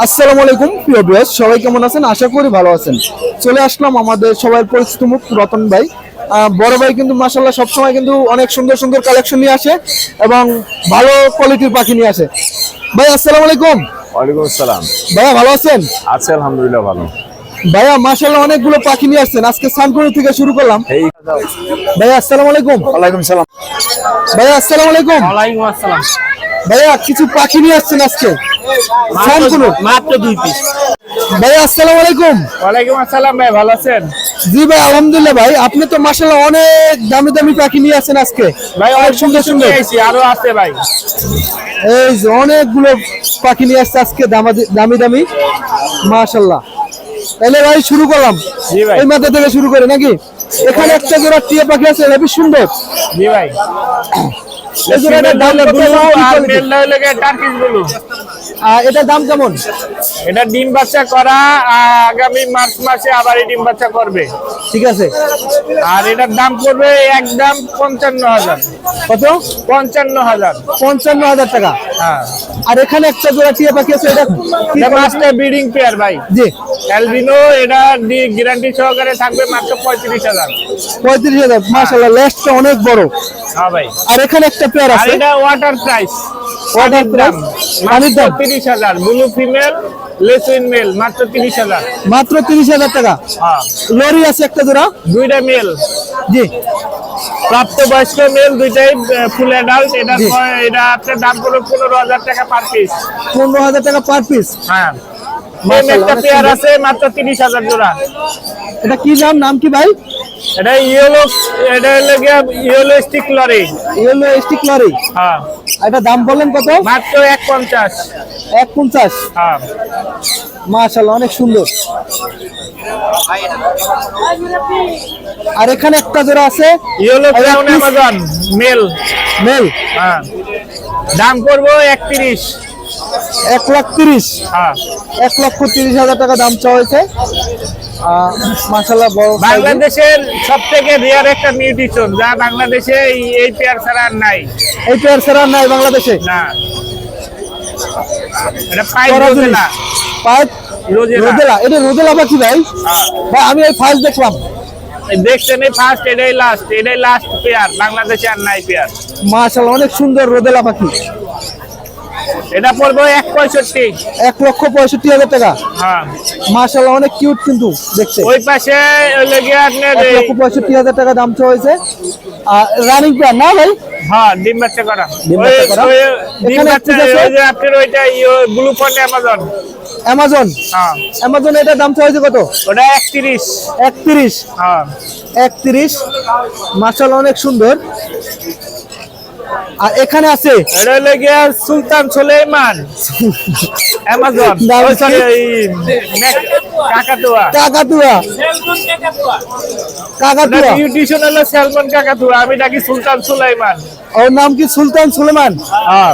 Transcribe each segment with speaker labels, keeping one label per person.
Speaker 1: আসসালামু আলাইকুম প্রিয় ভিউয়ার্স, সবাই কেমন আছেন? আশা করি ভালো আছেন। চলে আসলাম আমাদের সবার পরিচিত মুখ রতন ভাই। বড় ভাই কিন্তু মাশাআল্লাহ সবসময় কিন্তু অনেক সুন্দর সুন্দর কালেকশন নিয়ে আসে এবং ভালো কোয়ালিটির পাখি নিয়ে আসে। ভাই আসসালামু আলাইকুম।
Speaker 2: ওয়ালাইকুম আসসালাম।
Speaker 1: ভাইয়া ভালো আছেন?
Speaker 2: আছে আলহামদুলিল্লাহ ভালো।
Speaker 1: ভাইয়া মাশাআল্লাহ অনেকগুলো পাখি নিয়ে আসছেন। আজকে সানপুরি থেকে শুরু করলাম।
Speaker 2: এই
Speaker 1: ভাইয়া আসসালামু আলাইকুম।
Speaker 2: ওয়ালাইকুম সালাম।
Speaker 1: ভাইয়া আসসালামু আলাইকুম।
Speaker 3: ওয়ালাইকুম আসসালাম।
Speaker 1: ভাইয়া কিছু পাখি নিয়ে আসছেন আজকে সানপুরি,
Speaker 3: মাত্র 2 পিস।
Speaker 1: ভাইয়া আসসালামু আলাইকুম।
Speaker 3: ওয়ালাইকুম আসসালাম ভাই, ভালো আছেন?
Speaker 1: জি ভাই আলহামদুলিল্লাহ। ভাই আপনি তো মাশাআল্লাহ অনেক দামি দামি পাখি নিয়ে আসেন আজকে।
Speaker 3: ভাই
Speaker 1: অনেক সুন্দর সুন্দর
Speaker 3: আরো আছে ভাই।
Speaker 1: এই যে অনেকগুলো পাখি নিয়ে আসছে আজকে দামি দামি মাশাআল্লাহ। তাহলে ভাই শুরু করলাম।
Speaker 3: জি ভাই।
Speaker 1: এই মাথা থেকে শুরু করে নাকি? এখানে একটা জোড়া টিয়া পাখি আছে, খুবই সুন্দর।
Speaker 3: জি ভাই।
Speaker 1: এই জোড়াটার দাম কত?
Speaker 3: আর মেলটা হলো টার্কিশ ব্লু।
Speaker 1: এটার দাম কেমন?
Speaker 3: এটা ডিম বাচ্চা করা, আগামী মার্চ মাসে আবার এই ডিম বাচ্চা করবে।
Speaker 1: ঠিক আছে।
Speaker 3: আর এটার দাম পড়বে একদম 55,000।
Speaker 1: কত?
Speaker 3: 55,000।
Speaker 1: 55,000 টাকা।
Speaker 3: হ্যাঁ।
Speaker 1: আর এখানে একটা জোড়া টিয়া পাখি আছে, এটা কি?
Speaker 3: এটা মাস্টার ব্রিডিং পেয়ার ভাই।
Speaker 1: জি।
Speaker 3: অ্যালবিনো, এটা গ্যারান্টি সহকারে থাকবে মাত্র 35,000।
Speaker 1: 35,000। মাশাআল্লাহ লেজটা অনেক বড়।
Speaker 3: হ্যাঁ ভাই।
Speaker 1: আর এখানে একটা পেয়ার
Speaker 3: আর
Speaker 1: আছে।
Speaker 3: এটা ওয়াটার প্রাইস।
Speaker 1: ওয়াটার প্রাইস পানির দাম
Speaker 3: 30,000। ব্লু ফিমেল, লেসুইন মেল, মাত্র 30,000।
Speaker 1: মাত্র 30,000 টাকা।
Speaker 3: হ্যাঁ।
Speaker 1: লরি আছে একটা জোড়া।
Speaker 3: দুইটা মেল,
Speaker 1: জি।
Speaker 3: প্রাপ্তবয়স্ক মেল দুইটাই ফুল অ্যাডাল্ট। এটা
Speaker 1: জি।
Speaker 3: এটা আপনার দাম পড়বে 15,000 টাকা পার পিস।
Speaker 1: 15,000 টাকা পার পিস।
Speaker 3: হ্যাঁ।
Speaker 1: মাশাআল্লাহ,
Speaker 3: একটা
Speaker 1: অনেক
Speaker 3: পেয়ার
Speaker 1: সুন্দর।
Speaker 3: আছে মাত্র 30,000 জোড়া।
Speaker 1: এটা কি নাম কি ভাই?
Speaker 3: এটা ইয়েলো, এটা হলো yellow stick lory.
Speaker 1: Yellow stick lory.
Speaker 3: হ্যাঁ।
Speaker 1: এটা দাম বললেন কত?
Speaker 3: মাত্র 150।
Speaker 1: 150।
Speaker 3: হ্যাঁ।
Speaker 1: মাশাআল্লাহ অনেক সুন্দর। আর এখানে একটা জোড়া আছে
Speaker 3: yellow crown Amazon male.
Speaker 1: Male.
Speaker 3: হ্যাঁ। দাম করবো 31।
Speaker 1: 1,30,000।
Speaker 3: হ্যাঁ।
Speaker 1: 1,30,000 টাকা দাম চাওয়া হয়েছে। মাশাআল্লাহ বড় size।
Speaker 3: বাংলাদেশের সব থেকে রেয়ার একটা নিউট্রিশন, যা বাংলাদেশে এই পেয়ার ছাড়া আর নাই।
Speaker 1: এই পেয়ার ছাড়া নাই বাংলাদেশে।
Speaker 3: না, এটা পাইপ
Speaker 1: করা জিনিস।
Speaker 3: রোজেলা।
Speaker 1: পাইপ
Speaker 3: রোজেলা।
Speaker 1: রোদেলা। এটা রোদেলা পাখি ভাই?
Speaker 3: হ্যাঁ।
Speaker 1: ভাই আমি এই ফার্স্ট দেখলাম।
Speaker 3: দেখছেন এই ফার্স্ট, এটাই লাস্ট পেয়ার, বাংলাদেশে আর নাই পেয়ার।
Speaker 1: মাশাআল্লাহ অনেক সুন্দর রোদেলা পাখি।
Speaker 3: এটা পড়বে 165।
Speaker 1: 1,65,000 টাকা।
Speaker 3: হ্যাঁ।
Speaker 1: মাশাআল্লাহ অনেক কিউট কিন্তু দেখতে।
Speaker 3: ওই পাশে লেগে আপনার
Speaker 1: 1,65,000 টাকা দাম চাওয়া হয়েছে। রানিং পেয়ার না ভাই?
Speaker 3: হ্যাঁ, ডিম বাচ্চা করা।
Speaker 1: ডিম বাচ্চা করা।
Speaker 3: ডিম
Speaker 1: এখানে
Speaker 3: বাচ্চা,
Speaker 1: একটা আছে?
Speaker 3: ওই যে আপনার ওইটা ব্লু ফোন অ্যামাজন।
Speaker 1: অ্যামাজন।
Speaker 3: হ্যাঁ।
Speaker 1: অ্যামাজন এটার দাম চাওয়া হয়েছে কত?
Speaker 3: ওটা 31।
Speaker 1: 31।
Speaker 3: হ্যাঁ।
Speaker 1: 31। মাশাআল্লাহ অনেক সুন্দর। আর এখানে আছে
Speaker 3: এটা হলো গিয়া সুলতান সুলেমান অ্যামাজন।
Speaker 1: নাম কি?
Speaker 3: সরি, কাকাতুয়া।
Speaker 1: কাকাতুয়া। কাকাতুয়া।
Speaker 3: নিউট্রিশন হলো স্যালমন কাকাতুয়া, আমি ডাকি সুলতান সুলাইমান।
Speaker 1: ওর নাম কি? সুলতান সুলেমান।
Speaker 3: হ্যাঁ।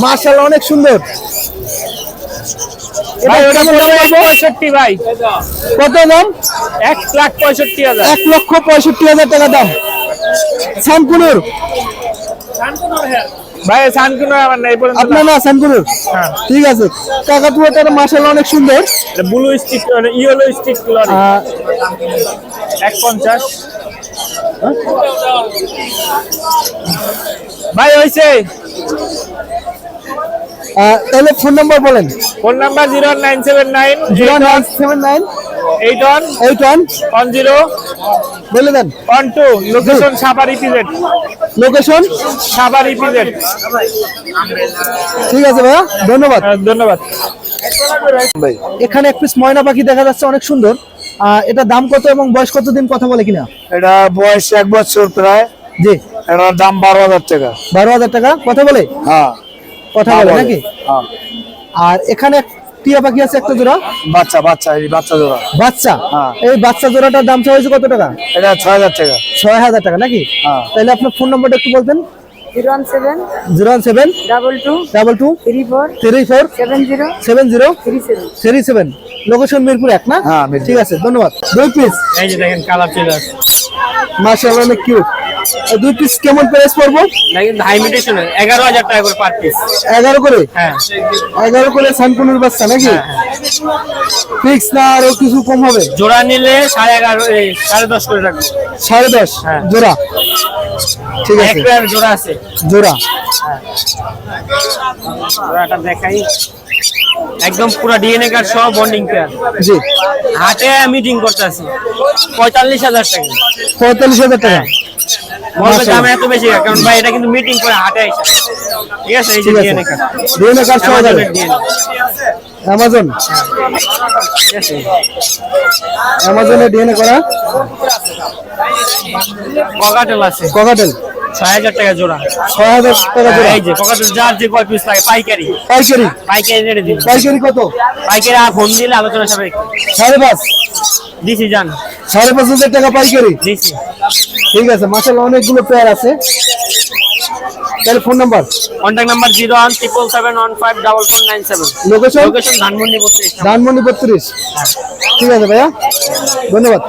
Speaker 1: মাশাআল্লাহ অনেক সুন্দর।
Speaker 3: ভাই
Speaker 1: এটা
Speaker 3: ওটা
Speaker 1: কেমন দাম
Speaker 3: পড়বে
Speaker 1: পড়বে?
Speaker 3: 65 ভাই।
Speaker 1: কত দাম?
Speaker 3: 1,65,000।
Speaker 1: 1,65,000 টাকা দাম। শ্যামপুরের
Speaker 3: ভাই সানকুনো আমার নাই পর্যন্ত।
Speaker 1: আপনার না শ্যামপুরের?
Speaker 3: হ্যাঁ।
Speaker 1: ঠিক আছে। কাকাতুয়াটা মাশাআল্লাহ অনেক সুন্দর।
Speaker 3: Blue stick, yellow stick lory. 150। ভাই হইছে।
Speaker 1: তাহলে ফোন নাম্বার বলেন।
Speaker 3: ফোন নাম্বার 0979
Speaker 1: 0979
Speaker 3: 81
Speaker 1: 81
Speaker 3: 10
Speaker 1: বলে দেন।
Speaker 3: 12। Location Savar EPZ.
Speaker 1: Location
Speaker 3: Savar EPZ.
Speaker 1: ঠিক আছে ভাইয়া, ধন্যবাদ।
Speaker 3: ধন্যবাদ
Speaker 2: ভাই
Speaker 1: এখানে এক পিস ময়না পাখি দেখা যাচ্ছে, অনেক সুন্দর। এটা দাম কত এবং বয়স কতদিন কথা বলে কিনা?
Speaker 2: এটা বয়স 1 বছর প্রায়।
Speaker 1: জি।
Speaker 2: এটার দাম 12,000 টাকা।
Speaker 1: 12,000 টাকা কথা বলে?
Speaker 2: হ্যাঁ
Speaker 1: কথা বলে নাকি?
Speaker 2: হ্যাঁ।
Speaker 1: আর এখানে টিয়া পাখি আছে একটা জোড়া।
Speaker 2: বাচ্চা এই বাচ্চা জোড়া।
Speaker 1: বাচ্চা।
Speaker 2: হ্যাঁ।
Speaker 1: এই বাচ্চা জোড়াটার দাম চাওয়া হয়েছে কত টাকা?
Speaker 2: এটা 6,000 টাকা।
Speaker 1: 6,000 টাকা নাকি?
Speaker 2: হ্যাঁ।
Speaker 1: তাহলে আপনার ফোন নাম্বারটা একটু বলতেন।
Speaker 4: 017
Speaker 1: 017
Speaker 4: 22
Speaker 1: 22
Speaker 4: 34
Speaker 1: 34
Speaker 4: 70
Speaker 1: 70
Speaker 4: 37।
Speaker 1: 37। লোকেশন মিরপুর 1 না?
Speaker 2: হ্যাঁ, মিরপুর।
Speaker 1: ঠিক আছে, ধন্যবাদ। 2 পিস।
Speaker 3: এই যে দেখেন কালার চলে আসছে।
Speaker 1: মাশাআল্লাহ অনেক কিউট। এই 2 পিস কেমন প্রাইস পড়বো?
Speaker 3: না কিন্তু হাই মিউটেশন 11,000 টাকা করে পার পিস।
Speaker 1: 11 করে?
Speaker 3: হ্যাঁ
Speaker 1: 11 করে সানকুনুর বাচ্চা নাকি? ফিক্স না আরো কিছু কম হবে?
Speaker 3: জোড়া নিলে 11.5 10.5 করে রাখবো।
Speaker 1: 10.5
Speaker 3: হ্যাঁ।
Speaker 1: জোড়া? ঠিক
Speaker 3: এক
Speaker 1: আছে,
Speaker 3: পেয়ার জোড়া আছে।
Speaker 1: জোড়া।
Speaker 3: জোড়াটা দেখাই, একদম পুরো ডিএনএ কার্ড সহ বন্ডিং পেয়ার।
Speaker 1: জি,
Speaker 3: হাটে মিটিং করতেছি 45,000 টাকা।
Speaker 1: 45,000 টাকা।
Speaker 3: বলবে দাম এত বেশি কেন? কারণ ভাই এটা কিন্তু মিটিং করে হাটে আইসা। ঠিক আছে, এই যে
Speaker 1: ঠিক আছে,
Speaker 3: ডিএনএ কার্ড,
Speaker 1: ডিএনএ কার্ড সহ যাবে অ্যামাজন।
Speaker 3: ঠিক আছে।
Speaker 1: অ্যামাজনে ডিএনএ করা
Speaker 3: ককাটেল আছে,
Speaker 1: ককাটেল
Speaker 3: 6,000 টাকা জোড়া।
Speaker 1: 6,000 টাকা জোড়া।
Speaker 3: এই যে ককাটেল যার যে কয় পিস লাগে পাইকারি,
Speaker 1: পাইকারি?
Speaker 3: পাইকারি রেটে দিন।
Speaker 1: পাইকারি কত?
Speaker 3: পাইকারি ফোন দিলে আলোচনা সাপেক্ষে
Speaker 1: 5.5?
Speaker 3: দিছি জান,
Speaker 1: 5,500 টাকা পাইকারি।
Speaker 3: দিছি।
Speaker 1: ঠিক আছে, মাশাআল্লাহ অনেকগুলো পেয়ার আছে। তাহলে phone number?
Speaker 3: Contact number 01777154497।
Speaker 1: Location?
Speaker 3: Location Dhanmondi 32।
Speaker 1: Dhanmondi 32। ঠিক আছে ভাইয়া, ধন্যবাদ।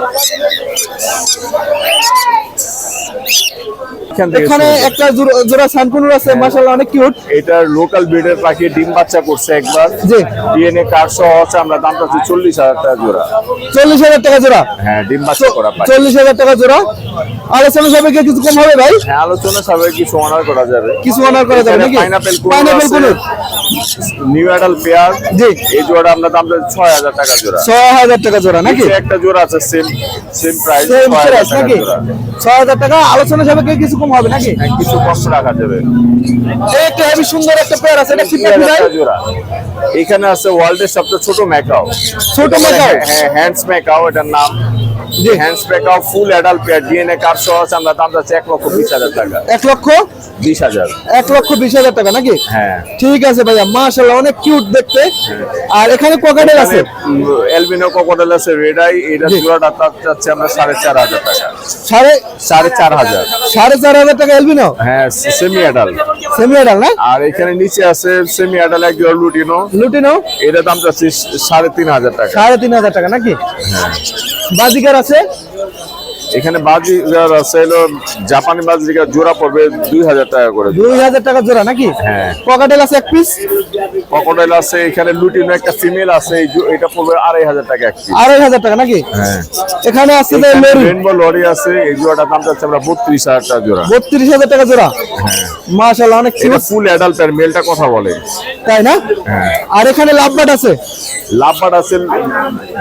Speaker 1: এখানে একটা জোড়া সানকুনুর আছে, মাশাআল্লাহ অনেক কিউট।
Speaker 2: এটা লোকাল ব্রিডের পাখি, ডিম বাচ্চা করছে একবার।
Speaker 1: জি,
Speaker 2: ডিএনএ কার্ড সহ আছে, আমরা দামটা হচ্ছে 40,000 টাকা জোড়া।
Speaker 1: 40,000 টাকা জোড়া?
Speaker 2: হ্যাঁ, ডিম বাচ্চা করা পাখি।
Speaker 1: 40,000 টাকা জোড়া। আলোচনা সাপেক্ষে কিছু কম হবে ভাই?
Speaker 2: হ্যাঁ, আলোচনা সবাই কিছু অনার করা যাবে।
Speaker 1: কিছু অনার করা যাবে নাকি?
Speaker 2: পাইনাপেল
Speaker 1: পাইনাপেল কোন?
Speaker 2: New adult pair.
Speaker 1: জি,
Speaker 2: এই জোড়া আমরা দাম 6,000 টাকা জোড়া।
Speaker 1: 6,000 টাকা জোড়া নাকি?
Speaker 2: নিচে একটা জোড়া আছে সেম প্রাইস,
Speaker 1: সেম
Speaker 2: 6,000
Speaker 1: প্রাইস
Speaker 2: টাকা
Speaker 1: নাকি?
Speaker 2: জোড়া।
Speaker 1: 6,000 টাকা। আলোচনা সাপেক্ষে কিছু কম হবে নাকি?
Speaker 2: হ্যাঁ, কিছু কম রাখা যাবে।
Speaker 1: এই একটা হেভি সুন্দর একটা পেয়ার আছে, এটা কি পাখি
Speaker 2: 20,000
Speaker 1: ভাই?
Speaker 2: টাকা জোড়া। এখানে আছে ওয়ার্ল্ডের সবচেয়ে ছোট ম্যাকাও।
Speaker 1: ছোট ম্যাকাও?
Speaker 2: হ্যাঁ, হ্যান্ডস ম্যাকাও এটার নাম।
Speaker 1: জি,
Speaker 2: Hahn's macaw full adult pair, DNA card সহ আছে, আমরা দাম যাচ্ছে 1,20,000 টাকা।
Speaker 1: 1,20,000? 1,20,000 টাকা নাকি?
Speaker 2: হ্যাঁ।
Speaker 1: ঠিক আছে ভাইয়া, মাশাআল্লাহ অনেক কিউট দেখতে। আর এখানে ককাটেল আছে?
Speaker 2: এলবিনো ক্রোকোডাইল আছে রেড আই, এটা
Speaker 1: জি।
Speaker 2: জোড়াটা যাচ্ছে আমরা 4,500 টাকা।
Speaker 1: 4,500?
Speaker 2: 4,500।
Speaker 1: 4,500 টাকা এলবিনো?
Speaker 2: হ্যাঁ, সেমি অ্যাডাল্ট।
Speaker 1: সেমি অ্যাডাল না?
Speaker 2: আর এখানে নিচে আছে সেমি অ্যাডাল্ট এক জোড়া লুটিনো,
Speaker 1: লুটিনো?
Speaker 2: এটা দাম যাচ্ছে 3,500 টাকা।
Speaker 1: 3,500 টাকা নাকি? বাজিকার আছে?
Speaker 2: এখানে বাজিগার আছে, হলো জাপানি বাজিগার, জোড়া পড়বে 2,000 টাকা করে।
Speaker 1: 2,000 টাকা জোড়া নাকি?
Speaker 2: হ্যাঁ।
Speaker 1: ককাটেল আছে এক পিস?
Speaker 2: ক্রোকোডাইল আছে, এখানে লুটিনো একটা ফিমেল আছে, এটা পড়বে 2,500 টাকা এক পিস।
Speaker 1: 2,500 টাকা নাকি?
Speaker 2: হ্যাঁ।
Speaker 1: এখানে আছে যে লরি,
Speaker 2: রেনবো লরি আছে, এই জোড়াটার দাম যাচ্ছে আমরা 32,000 টাকা জোড়া।
Speaker 1: 32,000 টাকা জোড়া।
Speaker 2: হ্যাঁ,
Speaker 1: মাশাআল্লাহ অনেক
Speaker 2: এটা
Speaker 1: কিউট,
Speaker 2: ফুল অ্যাডাল্ট আর মেলটা কথা বলে।
Speaker 1: তাই না?
Speaker 2: হ্যাঁ।
Speaker 1: আর এখানে লাভবাট আছে?
Speaker 2: লাভবার্ড আছে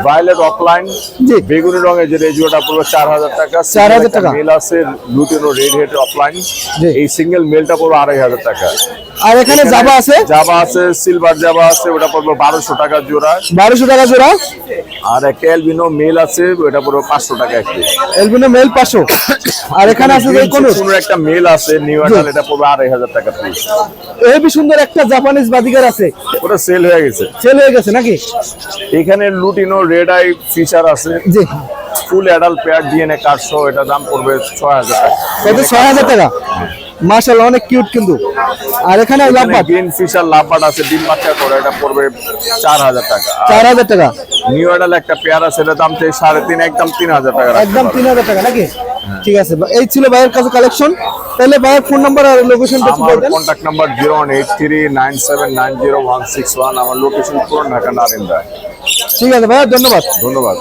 Speaker 2: ভায়োলেট অফলাইন,
Speaker 1: জি।
Speaker 2: বেগুনি রঙের, যেটা এই জোড়াটা পড়বে 4,000 টাকা।
Speaker 1: 4,000 টাকা।
Speaker 2: মেল আছে লুটিনো রেড হেড অফলাইন,
Speaker 1: জি।
Speaker 2: এই সিঙ্গেল মেলটা পড়বে 2,500 টাকা।
Speaker 1: আর এখানে জাবা আছে?
Speaker 2: জাবা আছে, সিলভার জাবা আছে, ওটা পড়বে 1,200 টাকা জোড়া।
Speaker 1: 1,200 টাকা জোড়া।
Speaker 2: আর একটা এলবিনো মেল আছে, ওটা পড়বে 500 টাকা এক পিস।
Speaker 1: Albino mail 500। আর এখানে আছে যে কোন
Speaker 2: একটা মেল আছে নিউ অ্যাডাল, এটা পড়বে 2,500 টাকা পিস।
Speaker 1: হেভি সুন্দর একটা জাপানিজ বাজিকার আছে,
Speaker 2: ওটা সেল হয়ে গেছে।
Speaker 1: সেল হয়ে গেছে নাকি?
Speaker 2: এখানে লুটিনো রেড আই ফিচার আছে,
Speaker 1: জি।
Speaker 2: Full adult pair, DNA card সহ, এটা দাম পড়বে 6,000 টাকা।
Speaker 1: কত? 6,000 টাকা। মাশাআল্লাহ অনেক কিউট কিন্তু। আর এখানে লাভবাট
Speaker 2: গ্রিন ফিশার লাভবার্ড আছে, ডিম বাচ্চা করে, এটা পড়বে 4,000 টাকা।
Speaker 1: 4,000 টাকা।
Speaker 2: নিউ অ্যাডাল একটা পেয়ার আছে, এটা দাম 3,500, একদম 3,000 টাকা।
Speaker 1: একদম 3,000 টাকা নাকি? ঠিক আছে, এই ছিল ভাইয়ের কাছে কালেকশন। তাহলে ভাইয়ের ফোন নাম্বার আর লোকেশনটা একটু
Speaker 2: আমার
Speaker 1: বলবেন?
Speaker 2: Contact number 01839790161। আমার লোকেশন পুরান ঢাকা নারিন্দা।
Speaker 1: ঠিক আছে ভাইয়া, ধন্যবাদ।
Speaker 2: ধন্যবাদ।